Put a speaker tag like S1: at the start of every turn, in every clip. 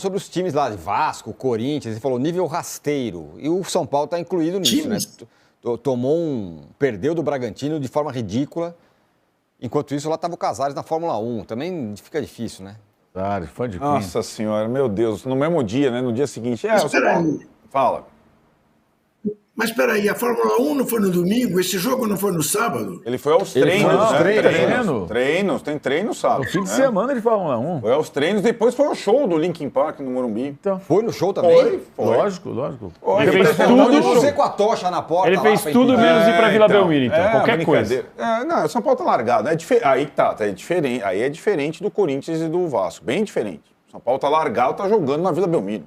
S1: Sobre os times lá de Vasco, Corinthians, ele falou nível rasteiro. E o São Paulo está incluído nisso, né? Perdeu do Bragantino de forma ridícula. Enquanto isso, lá estava o Casares na Fórmula 1. Também fica difícil, né?
S2: Claro, fã de Queen.
S3: Nossa senhora, meu Deus. No mesmo dia, né? No dia seguinte.
S4: Mas peraí.
S3: Fala.
S4: Mas peraí, a Fórmula 1 não foi no domingo? Esse jogo não foi no sábado?
S3: Ele foi aos treinos,
S2: foi aos
S3: né? Treinos, tem treino sábado.
S2: No fim de semana de Fórmula 1.
S3: Foi aos treinos, depois foi ao show do Linkin Park no Morumbi.
S2: Então,
S1: Foi no show também?
S3: Foi.
S2: lógico.
S5: Ele fez
S1: Tudo
S5: tudo.
S1: você com a tocha na porta.
S5: Ele
S1: lá
S5: fez
S1: pra
S5: tudo
S1: impedir.
S5: menos ir pra Vila Belmiro, então. Qualquer coisa.
S3: brincadeira. Não, o São Paulo tá largado. Aí que tá, é diferente. Aí é diferente do Corinthians e do Vasco. Bem diferente. O São Paulo tá largado, tá jogando na Vila Belmiro.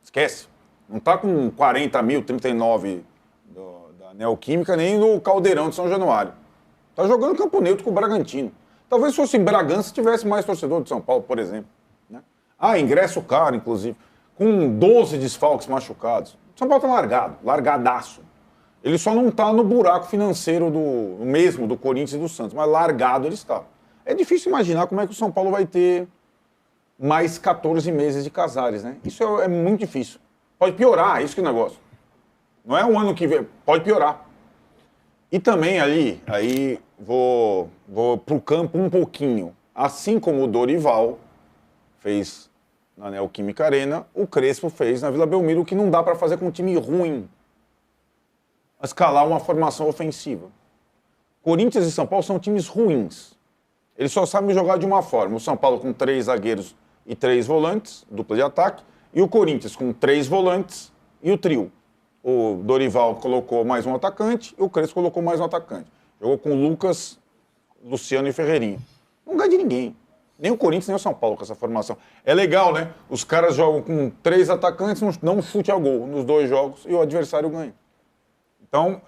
S3: Esquece. Não tá com 40 mil, 39 da Neoquímica, nem no Caldeirão de São Januário. Tá jogando Campo Neutro com o Bragantino. Talvez fosse em Bragança tivesse mais torcedor de São Paulo, por exemplo. Né? ingresso caro, inclusive. Com 12 desfalques machucados. O São Paulo tá largado, largadaço. Ele só não tá no buraco financeiro do Corinthians e do Santos, mas largado ele está. É difícil imaginar como é que o São Paulo vai ter mais 14 meses de Casares, né? Isso é muito difícil. Pode piorar, isso que é o negócio. Não é um ano que vem, pode piorar. E também aí vou pro campo um pouquinho. Assim como o Dorival fez na Neoquímica Arena, o Crespo fez na Vila Belmiro, o que não dá para fazer com um time ruim. Escalar uma formação ofensiva. Corinthians e São Paulo são times ruins. Eles só sabem jogar de uma forma. O São Paulo com 3 zagueiros e 3 volantes, dupla de ataque, e o Corinthians com 3 volantes e o trio. O Dorival colocou mais um atacante e o Crespo colocou mais um atacante. Jogou com Lucas, Luciano e Ferreirinha. Não ganha de ninguém. Nem o Corinthians, nem o São Paulo com essa formação. É legal, né? Os caras jogam com 3 atacantes, não chute ao gol nos 2 jogos e o adversário ganha. Então,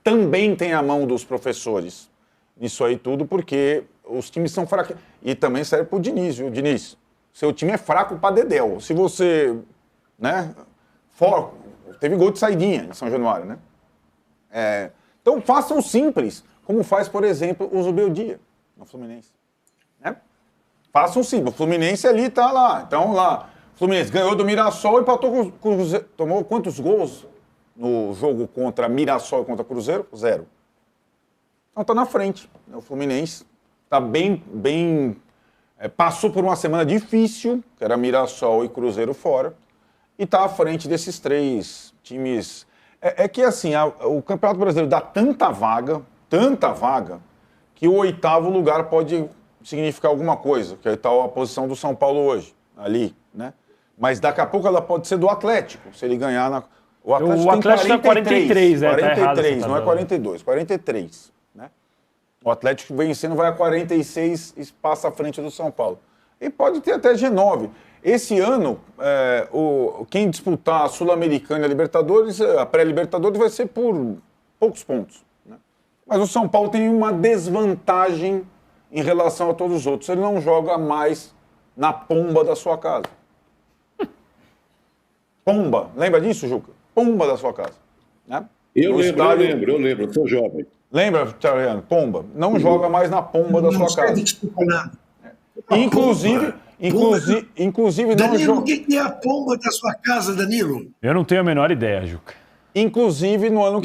S3: também tem a mão dos professores nisso aí tudo, porque os times são fracos. E também serve pro Diniz, viu? Diniz, seu time é fraco pra dedéu. Se você, né, teve gol de saidinha em São Januário, né? Então, façam simples, como faz, por exemplo, o Zubeldia no Fluminense. Né? Façam simples. O Fluminense ali tá lá. Então, lá, o Fluminense ganhou do Mirassol e empatou com o Cruzeiro. Tomou quantos gols no jogo contra Mirassol e contra Cruzeiro? 0. Então tá na frente. O Fluminense tá bem passou por uma semana difícil, que era Mirassol e Cruzeiro fora, e tá à frente desses 3 times. É que assim, o Campeonato Brasileiro dá tanta vaga, que o 8º lugar pode significar alguma coisa, que é a posição do São Paulo hoje, ali, né? Mas daqui a pouco ela pode ser do Atlético, se ele ganhar O Atlético tem 43, 43, não é 42, 43, né? O Atlético vencendo vai a 46 e passa à frente do São Paulo. E pode ter até G9. Esse ano, quem disputar a Sul-Americana e a Libertadores, a pré-Libertadores vai ser por poucos pontos, né? Mas o São Paulo tem uma desvantagem em relação a todos os outros. Ele não joga mais na pomba da sua casa. Pomba, lembra disso, Juca? Pomba da sua casa. Né?
S6: Eu lembro, sou jovem.
S3: Lembra, Tchariano? Pomba. Não joga mais na pomba da sua casa.
S4: Desculpa nada.
S3: Inclusive não
S4: Danilo,
S3: joga.
S4: o que é a pomba da sua casa, Danilo?
S5: Eu não tenho a menor ideia, Juca.
S3: Inclusive, no ano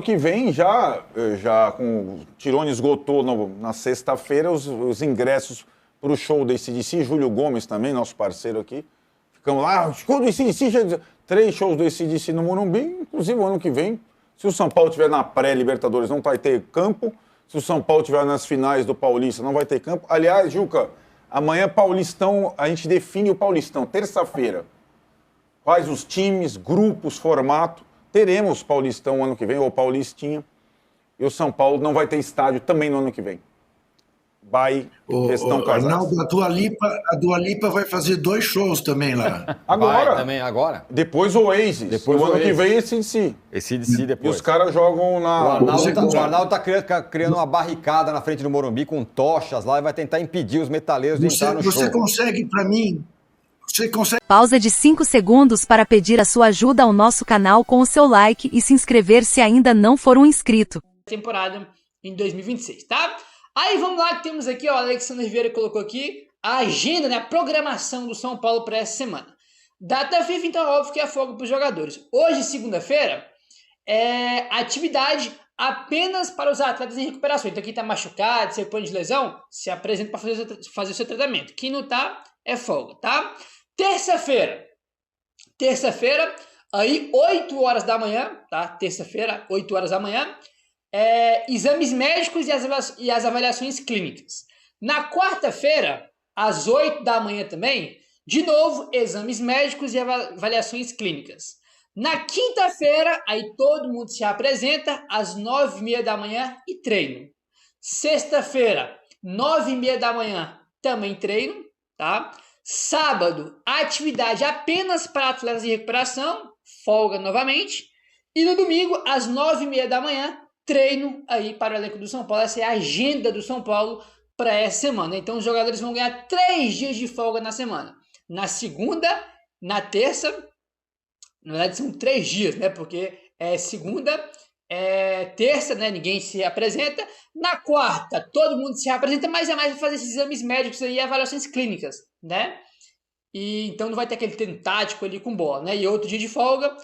S3: que vem, já com o Tirone esgotou na sexta-feira os ingressos para o show do AC/DC, Júlio Gomes também, nosso parceiro aqui. Ficamos lá, show do AC/DC, 3 shows do AC/DC no Morumbi, inclusive o ano que vem, se o São Paulo estiver na pré-Libertadores, não vai ter campo. Se o São Paulo estiver nas finais do Paulista, não vai ter campo. Aliás, Juca, amanhã Paulistão, a gente define o Paulistão, terça-feira. Quais os times, grupos, formato. Teremos Paulistão ano que vem, ou Paulistinha. E o São Paulo não vai ter estádio também no ano que vem. Questão Casares.
S4: Arnaldo, a Dua Lipa vai fazer 2 shows também lá.
S3: Agora.
S1: Vai, também agora.
S3: Depois o Oasis.
S1: Depois
S3: o ano
S1: Oasis.
S3: que vem AC/DC.
S1: AC/DC
S3: E
S1: depois.
S3: os caras jogam na...
S1: O Arnaldo tá criando uma barricada na frente do Morumbi com tochas lá e vai tentar impedir os metaleiros de entrar no show.
S4: Você consegue, para mim... Você consegue...
S7: Pausa de 5 segundos para pedir a sua ajuda ao nosso canal com o seu like e se inscrever se ainda não for um inscrito.
S8: Temporada em 2026, tá? Aí vamos lá, que temos aqui, ó, o Alexandre Vieira colocou aqui, a agenda, né, a programação do São Paulo para essa semana. Data FIFA, então é óbvio que é folga para os jogadores. Hoje, segunda-feira, é atividade apenas para os atletas em recuperação. Então quem está machucado, se repõe de lesão, se apresenta para fazer o seu tratamento. Quem não está, é folga, tá? Terça-feira, aí 8 horas da manhã, tá? Terça-feira, 8 horas da manhã, exames médicos e as avaliações clínicas. Na quarta-feira, às 8 da manhã também, de novo, exames médicos e avaliações clínicas. Na quinta-feira, aí todo mundo se apresenta às 9h30 da manhã e treino. Sexta-feira, 9h30 da manhã, também treino, tá? Sábado, atividade apenas para atletas em recuperação, folga novamente. E no domingo, às 9h30 da manhã, treino aí para o elenco do São Paulo. Essa é a agenda do São Paulo para essa semana. Então os jogadores vão ganhar 3 dias de folga na semana. Na segunda, na terça, na verdade são 3 dias, né? Porque é segunda, terça, né? Ninguém se apresenta. Na quarta, todo mundo se apresenta, mas é mais para fazer esses exames médicos aí e avaliações clínicas, né? E então não vai ter aquele treino tático ali com bola, né? E outro dia de folga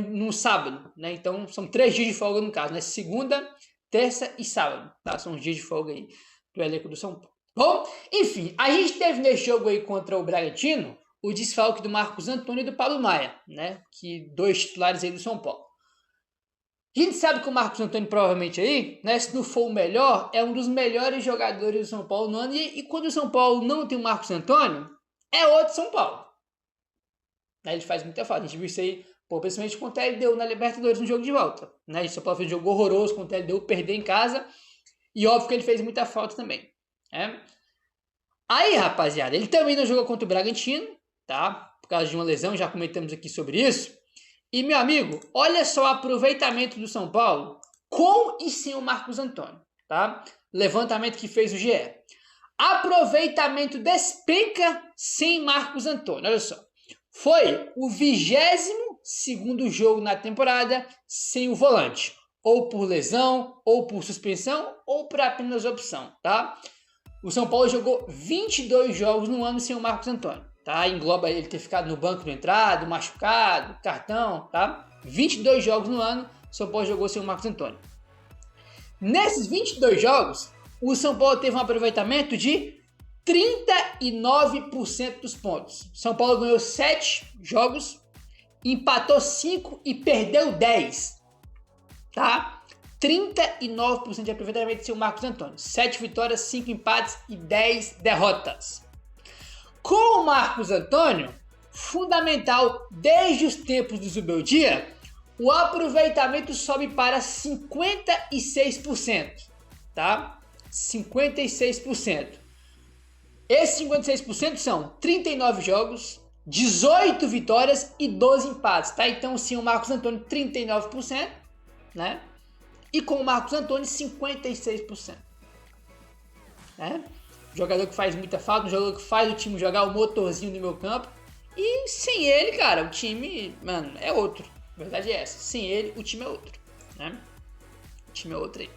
S8: no sábado, né? Então são 3 dias de folga no caso, né? Segunda, terça e sábado, tá? São os dias de folga aí pro elenco do São Paulo. Bom, enfim, a gente teve nesse jogo aí contra o Bragantino o desfalque do Marcos Antônio e do Paulo Maia, né? Que 2 titulares aí do São Paulo. A gente sabe que o Marcos Antônio provavelmente aí, né? Se não for o melhor, é um dos melhores jogadores do São Paulo no ano. E quando o São Paulo não tem o Marcos Antônio, é outro São Paulo. Ele faz muita falta. A gente viu isso aí, principalmente contra a LDU na Libertadores no jogo de volta. Né? O São Paulo fez um jogo horroroso contra a LDU, perder em casa. E óbvio que ele fez muita falta também. Aí, rapaziada, ele também não jogou contra o Bragantino, tá? Por causa de uma lesão, já comentamos aqui sobre isso. E, meu amigo, olha só o aproveitamento do São Paulo com e sem o Marcos Antônio, tá? Levantamento que fez o GE. Aproveitamento despenca sem Marcos Antônio, olha só. Foi o 22º jogo na temporada sem o volante. Ou por lesão, ou por suspensão, ou por apenas opção, tá? O São Paulo jogou 22 jogos no ano sem o Marcos Antônio, tá? Engloba ele ter ficado no banco de entrada, machucado, cartão, tá? 22 jogos no ano, o São Paulo jogou sem o Marcos Antônio. Nesses 22 jogos, o São Paulo teve um aproveitamento de 39% dos pontos. São Paulo ganhou 7 jogos, empatou 5 e perdeu 10, tá? 39% de aproveitamento sem o Marcos Antônio. 7 vitórias, 5 empates e 10 derrotas. Com o Marcos Antônio, fundamental desde os tempos do Zubeldia, o aproveitamento sobe para 56%, tá? 56%. Esses 56% são 39 jogos, 18 vitórias e 12 empates, tá? Então, sim, o Marcos Antônio 39%, né? E com o Marcos Antônio 56%. Né? Jogador que faz muita falta, um jogador que faz o time jogar o motorzinho no meu campo. E sem ele, cara, o time, mano, é outro. A verdade é essa. Sem ele, o time é outro. Né? O time é outro aí.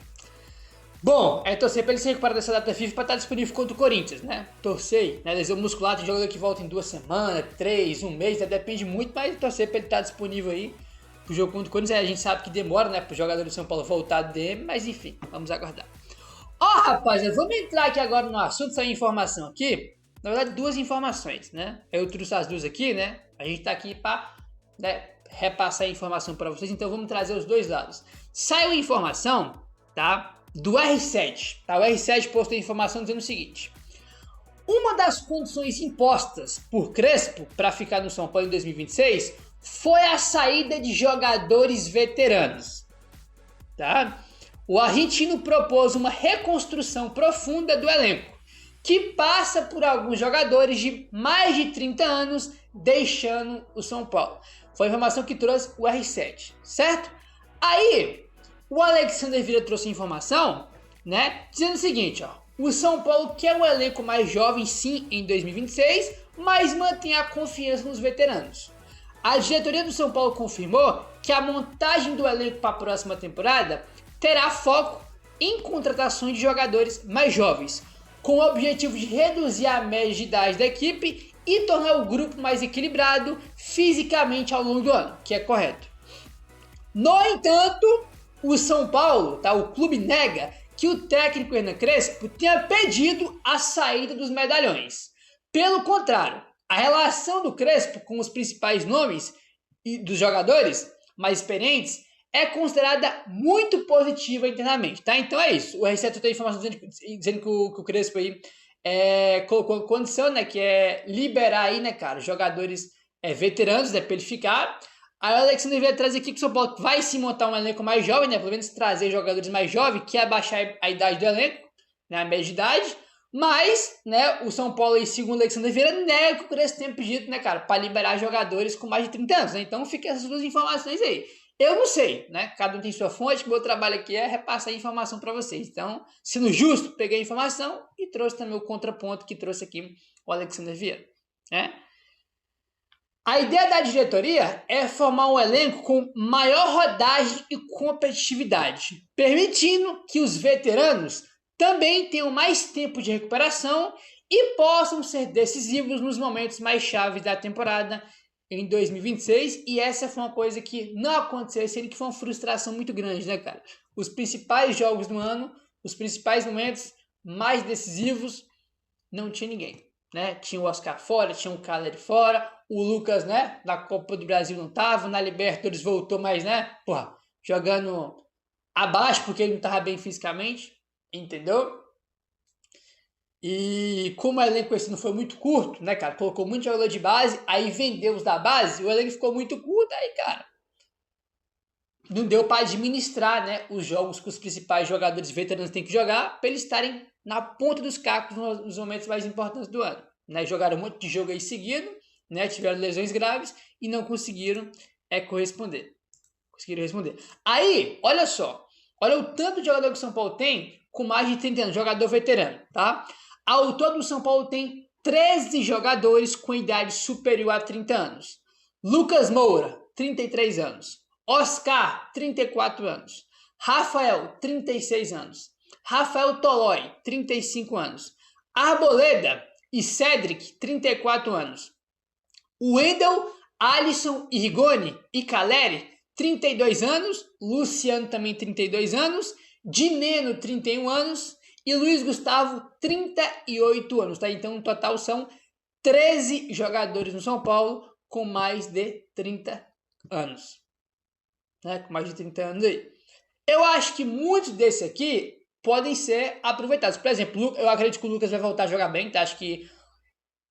S8: Bom, torcer para ele se recuperar dessa data FIFA para estar disponível contra o Corinthians, né? Torcer, né? Lesão muscular, tem jogador que volta em 2 semanas, 3, 1 mês, né? Depende muito, mas torcer para ele estar disponível aí pro jogo contra o Corinthians. A gente sabe que demora, né, pro jogador do São Paulo voltar do DM, mas enfim, vamos aguardar. Rapaziada, vamos entrar aqui agora no assunto, saiu informação aqui, na verdade 2 informações, né? Eu trouxe as 2 aqui, né? A gente tá aqui para, né, repassar a informação para vocês, então vamos trazer os 2 lados. Saiu informação, tá, do R7, tá? O R7 postou informação dizendo o seguinte: uma das condições impostas por Crespo para ficar no São Paulo em 2026 foi a saída de jogadores veteranos, tá? O argentino propôs uma reconstrução profunda do elenco, que passa por alguns jogadores de mais de 30 anos deixando o São Paulo. Foi a informação que trouxe o R7, certo? Aí, o Alexander Vieira trouxe a informação, né, dizendo o seguinte, ó: o São Paulo quer um elenco mais jovem sim em 2026, mas mantém a confiança nos veteranos. A diretoria do São Paulo confirmou que a montagem do elenco para a próxima temporada terá foco em contratações de jogadores mais jovens, com o objetivo de reduzir a média de idade da equipe e tornar o grupo mais equilibrado fisicamente ao longo do ano, que é correto. No entanto, o São Paulo, o clube nega que o técnico Hernan Crespo tenha pedido a saída dos medalhões. Pelo contrário, a relação do Crespo com os principais nomes e dos jogadores mais experientes é considerada muito positiva internamente, tá? Então é isso. O R7 tem informação dizendo que o Crespo aí colocou condição, né, que é liberar aí, né, cara, jogadores veteranos, né, pra ele ficar. Aí o Alexandre veio trazer aqui que o São Paulo vai se montar um elenco mais jovem, né, pelo menos trazer jogadores mais jovens, que é baixar a idade do elenco, né, a média de idade. Mas, né, o São Paulo aí, segundo o Alexandre Vieira, nega que o Crespo tenha pedido, né, cara, para liberar jogadores com mais de 30 anos, né? Então fica essas duas informações aí. Eu não sei, né? Cada um tem sua fonte, meu trabalho aqui é repassar a informação para vocês. Então, sendo justo, peguei a informação e trouxe também o contraponto que trouxe aqui o Alexandre Vieira, né? A ideia da diretoria é formar um elenco com maior rodagem e competitividade, permitindo que os veteranos também tenham mais tempo de recuperação e possam ser decisivos nos momentos mais chaves da temporada em 2026, e essa foi uma coisa que não aconteceu, sendo que foi uma frustração muito grande, né, cara? Os principais jogos do ano, os principais momentos mais decisivos, não tinha ninguém, né? Tinha o Oscar fora, tinha o Caleri fora, o Lucas, né, da Copa do Brasil não tava, na Libertadores voltou, mas, né, jogando abaixo porque ele não tava bem fisicamente, entendeu? E como o elenco esse não foi muito curto, né, cara? Colocou muito jogador de base, aí vendeu os da base, o elenco ficou muito curto, aí, cara, não deu para administrar, né, os jogos que os principais jogadores veteranos têm que jogar, para eles estarem na ponta dos cacos nos momentos mais importantes do ano, né? Jogaram um monte de jogo aí seguido, né? Tiveram lesões graves e não conseguiram corresponder. Conseguiram responder. Aí, olha só, olha o tanto de jogador que o São Paulo tem com mais de 30 anos, jogador veterano, tá? Ao todo, o São Paulo tem 13 jogadores com idade superior a 30 anos. Lucas Moura, 33 anos. Oscar, 34 anos. Rafael, 36 anos. Rafael Tolói, 35 anos. Arboleda e Cedric, 34 anos. Wendel, Alisson e Rigoni e Caleri, 32 anos. Luciano também 32 anos. Dineno, 31 anos. E Luiz Gustavo, 38 anos, tá? Então, no total, são 13 jogadores no São Paulo com mais de 30 anos. Né? Com mais de 30 anos aí. Eu acho que muitos desses aqui podem ser aproveitados. Por exemplo, eu acredito que o Lucas vai voltar a jogar bem, tá? Acho que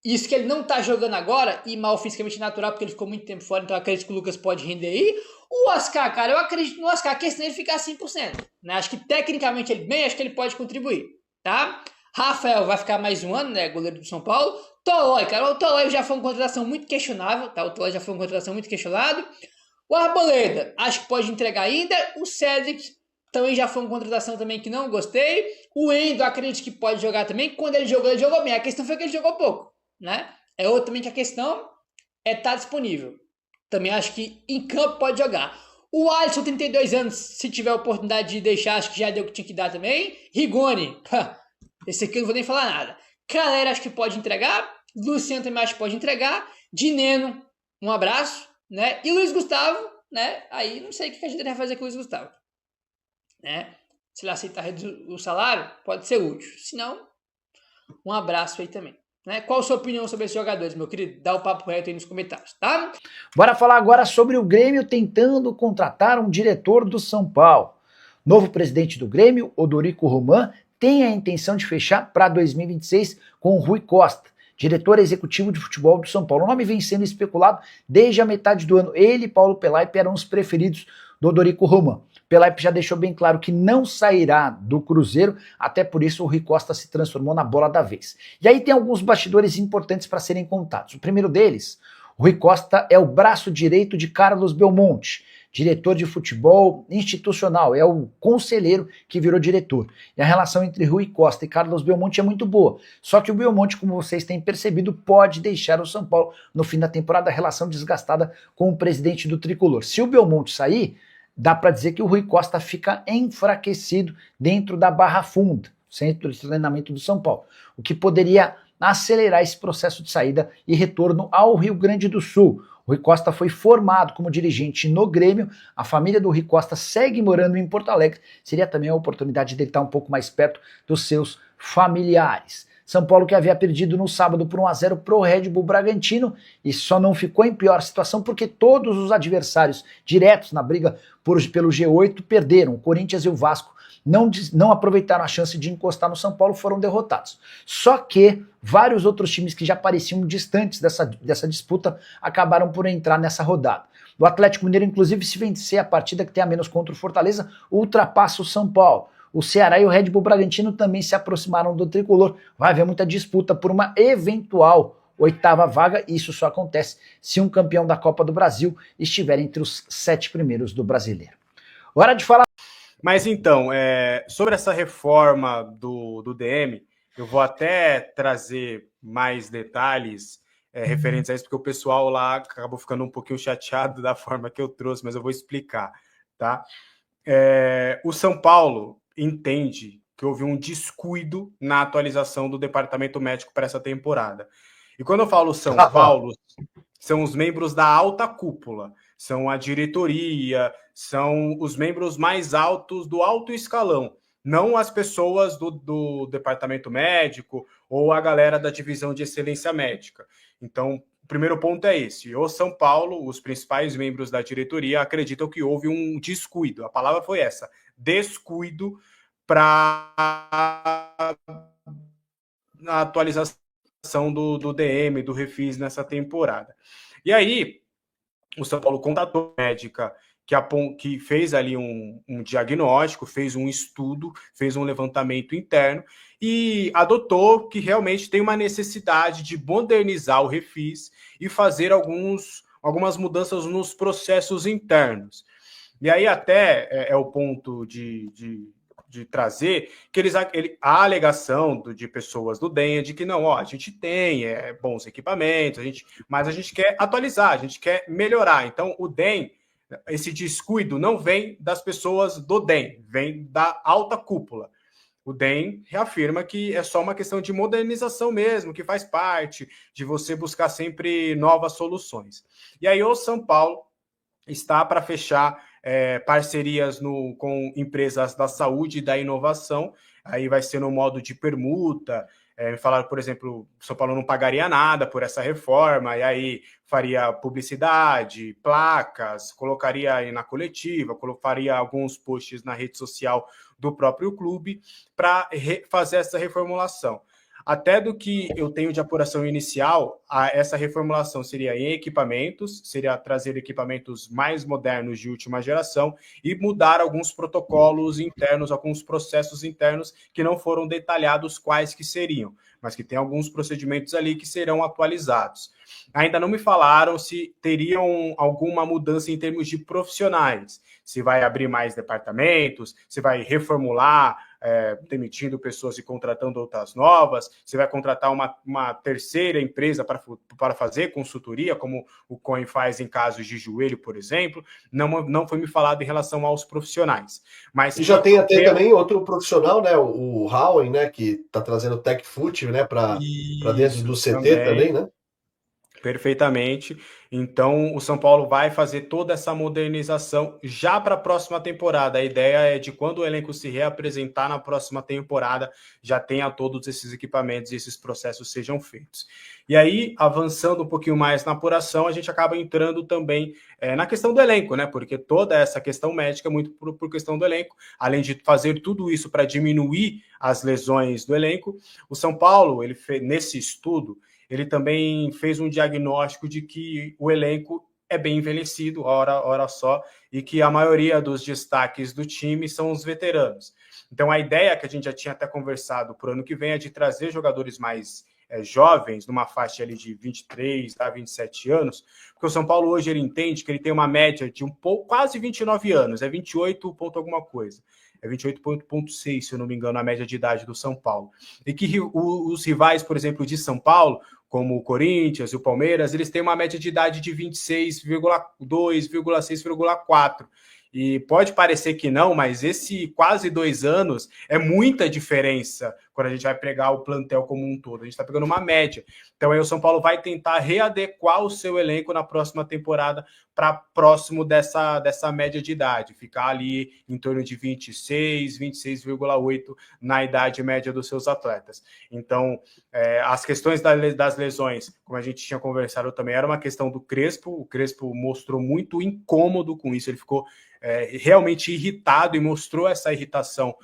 S8: isso que ele não tá jogando agora, e mal fisicamente natural, porque ele ficou muito tempo fora, então eu acredito que o Lucas pode render aí. O Oscar, cara, eu acredito no Oscar, a questão é ele ficar 100%, né? Acho que tecnicamente ele bem, acho que ele pode contribuir, tá? Rafael vai ficar mais um ano, né? Goleiro do São Paulo. Tolói, cara, o Tolói já foi uma contratação muito questionável, tá? O Tolói já foi uma contratação muito questionada. O Arboleda, acho que pode entregar ainda. O Cedric também já foi uma contratação também que não gostei. O Endo, acredito que pode jogar também. Quando ele jogou bem. A questão foi que ele jogou pouco, né? É outra também que a questão é estar disponível. Também acho que em campo pode jogar. O Alisson, 32 anos, se tiver a oportunidade de deixar, acho que já deu o que tinha que dar também. Rigoni, esse aqui eu não vou nem falar nada. Caleri, acho que pode entregar. Luciano também acho que pode entregar. Dineno, um abraço, né? E Luiz Gustavo, né? Aí não sei o que a gente vai fazer com o Luiz Gustavo, né? Se ele aceitar reduzir o salário, pode ser útil. Se não, um abraço aí também. Né? Qual a sua opinião sobre esses jogadores, meu querido? Dá o papo reto aí nos comentários, tá?
S9: Bora falar agora sobre o Grêmio tentando contratar um diretor do São Paulo. Novo presidente do Grêmio, Odorico Roman, tem a intenção de fechar para 2026 com o Rui Costa, diretor executivo de futebol do São Paulo. O nome vem sendo especulado desde a metade do ano. Ele e Paulo Pelaipe eram os preferidos do Odorico Roman. Pelaipe já deixou bem claro que não sairá do Cruzeiro, até por isso o Rui Costa se transformou na bola da vez. E aí tem alguns bastidores importantes para serem contados. O primeiro deles, o Rui Costa é o braço direito de Carlos Belmonte, diretor de futebol institucional, é o conselheiro que virou diretor. E a relação entre Rui Costa e Carlos Belmonte é muito boa. Só que o Belmonte, como vocês têm percebido, pode deixar o São Paulo no fim da temporada, a relação desgastada com o presidente do Tricolor. Se o Belmonte sair, dá para dizer que o Rui Costa fica enfraquecido dentro da Barra Funda. centro de treinamento do São Paulo, o que poderia acelerar esse processo de saída e retorno ao Rio Grande do Sul. O Rui Costa foi formado como dirigente no Grêmio, a família do Rui Costa segue morando em Porto Alegre, seria também a oportunidade dele estar um pouco mais perto dos seus familiares. São Paulo que havia perdido no sábado por 1-0 para o Red Bull Bragantino e só não ficou em pior situação porque todos os adversários diretos na briga pelo G8 perderam. O Corinthians e o Vasco não aproveitaram a chance de encostar no São Paulo, foram derrotados. Só que vários outros times que já pareciam distantes dessa disputa acabaram por entrar nessa rodada. O Atlético Mineiro, inclusive, se vencer a partida que tem a menos contra o Fortaleza, ultrapassa o São Paulo. O Ceará e o Red Bull Bragantino também se aproximaram do tricolor. Vai haver muita disputa por uma eventual 8ª vaga, e isso só acontece se um campeão da Copa do Brasil estiver entre os 7 primeiros do Brasileiro. Hora de falar.
S10: Mas então, sobre essa reforma do DM, eu vou até trazer mais detalhes referentes a isso, porque o pessoal lá acabou ficando um pouquinho chateado da forma que eu trouxe, mas eu vou explicar, tá? O São Paulo entende que houve um descuido na atualização do departamento médico para essa temporada. E quando eu falo São Paulo, são os membros da alta cúpula, são a diretoria, são os membros mais altos do alto escalão, não as pessoas do departamento médico ou a galera da divisão de excelência médica. Então, o primeiro ponto é esse. O São Paulo, os principais membros da diretoria, acreditam que houve um descuido. A palavra foi essa, descuido para a atualização do DM, do Refis nessa temporada. E aí, o São Paulo contratou a médica que fez ali um diagnóstico, fez um estudo, fez um levantamento interno e adotou que realmente tem uma necessidade de modernizar o Refis e fazer algumas mudanças nos processos internos. E aí até é o ponto de trazer que a alegação de pessoas do DEM é de que não, a gente tem bons equipamentos, mas a gente quer atualizar, a gente quer melhorar. Então, o DEM, esse descuido não vem das pessoas do DEM, vem da alta cúpula. O DEM reafirma que é só uma questão de modernização mesmo, que faz parte de você buscar sempre novas soluções. E aí o São Paulo está para fechar parcerias com empresas da saúde e da inovação, aí vai ser no modo de permuta. Me falaram, por exemplo, São Paulo não pagaria nada por essa reforma, e aí faria publicidade, placas, colocaria aí na coletiva, faria alguns posts na rede social do próprio clube para fazer essa reformulação. Até do que eu tenho de apuração inicial, essa reformulação seria em equipamentos, seria trazer equipamentos mais modernos de última geração e mudar alguns protocolos internos, alguns processos internos que não foram detalhados quais que seriam, mas que tem alguns procedimentos ali que serão atualizados. Ainda não me falaram se teriam alguma mudança em termos de profissionais, se vai abrir mais departamentos, se vai reformular, demitindo pessoas e contratando outras novas, se vai contratar uma terceira empresa para fazer consultoria, como o COIN faz em casos de joelho, por exemplo. Não foi me falado em relação aos profissionais. Mas
S11: e já tem até também outro profissional, né? O Howen, né? Que está trazendo o TechFoot, né? Para dentro do CT também, né?
S10: Perfeitamente. Então, o São Paulo vai fazer toda essa modernização já para a próxima temporada. A ideia é de quando o elenco se reapresentar na próxima temporada, já tenha todos esses equipamentos e esses processos sejam feitos. E aí, avançando um pouquinho mais na apuração, a gente acaba entrando também na questão do elenco, né? Porque toda essa questão médica é muito por questão do elenco. Além de fazer tudo isso para diminuir as lesões do elenco, o São Paulo, ele fez, nesse estudo, ele também fez um diagnóstico de que o elenco é bem envelhecido, ora só, e que a maioria dos destaques do time são os veteranos. Então, a ideia que a gente já tinha até conversado para o ano que vem é de trazer jogadores mais jovens, numa faixa ali de 23 a 27 anos, porque o São Paulo hoje ele entende que ele tem uma média de quase 29 anos, 28 ponto alguma coisa. 28,6, se eu não me engano, a média de idade do São Paulo. E que os rivais, por exemplo, de São Paulo, como o Corinthians e o Palmeiras, eles têm uma média de idade de 26,2, 26,4. E pode parecer que não, mas esse quase 2 anos é muita diferença quando a gente vai pegar o plantel como um todo. A gente está pegando uma média. Então aí o São Paulo vai tentar readequar o seu elenco na próxima temporada para próximo dessa média de idade, ficar ali em torno de 26, 26,8 na idade média dos seus atletas. Então, as questões das lesões, como a gente tinha conversado também, era uma questão do Crespo. O Crespo mostrou muito incômodo com isso, ele ficou realmente irritado e mostrou essa irritação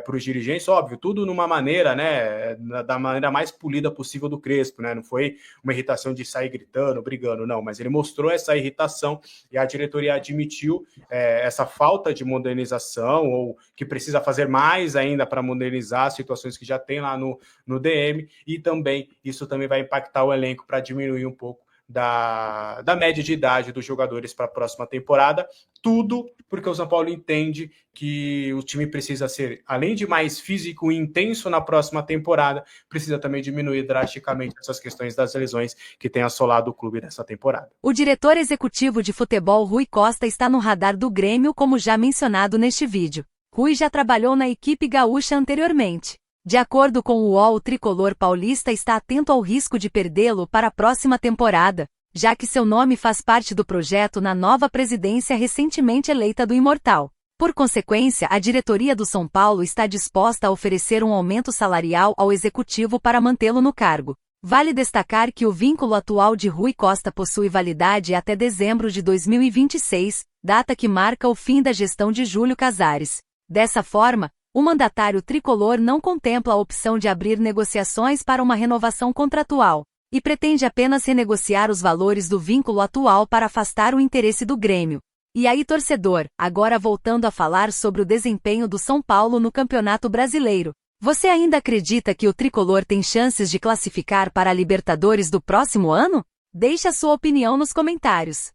S10: para os dirigentes, óbvio, tudo numa maneira, né, da maneira mais polida possível do Crespo, né, não foi uma irritação de sair gritando, brigando, não, mas ele mostrou essa irritação e a diretoria admitiu essa falta de modernização, ou que precisa fazer mais ainda para modernizar as situações que já tem lá no DM, e também isso também vai impactar o elenco para diminuir um pouco da média de idade dos jogadores para a próxima temporada, tudo porque o São Paulo entende que o time precisa ser, além de mais físico e intenso na próxima temporada, precisa também diminuir drasticamente essas questões das lesões que tem assolado o clube nessa temporada.
S7: O diretor executivo de futebol Rui Costa está no radar do Grêmio, como já mencionado neste vídeo. Rui já trabalhou na equipe gaúcha anteriormente. De acordo com o UOL, o tricolor paulista está atento ao risco de perdê-lo para a próxima temporada, já que seu nome faz parte do projeto na nova presidência recentemente eleita do Imortal. Por consequência, a diretoria do São Paulo está disposta a oferecer um aumento salarial ao executivo para mantê-lo no cargo. Vale destacar que o vínculo atual de Rui Costa possui validade até dezembro de 2026, data que marca o fim da gestão de Júlio Casares. Dessa forma, o mandatário tricolor não contempla a opção de abrir negociações para uma renovação contratual, e pretende apenas renegociar os valores do vínculo atual para afastar o interesse do Grêmio. E aí, torcedor, agora voltando a falar sobre o desempenho do São Paulo no Campeonato Brasileiro. Você ainda acredita que o tricolor tem chances de classificar para a Libertadores do próximo ano? Deixe a sua opinião nos comentários.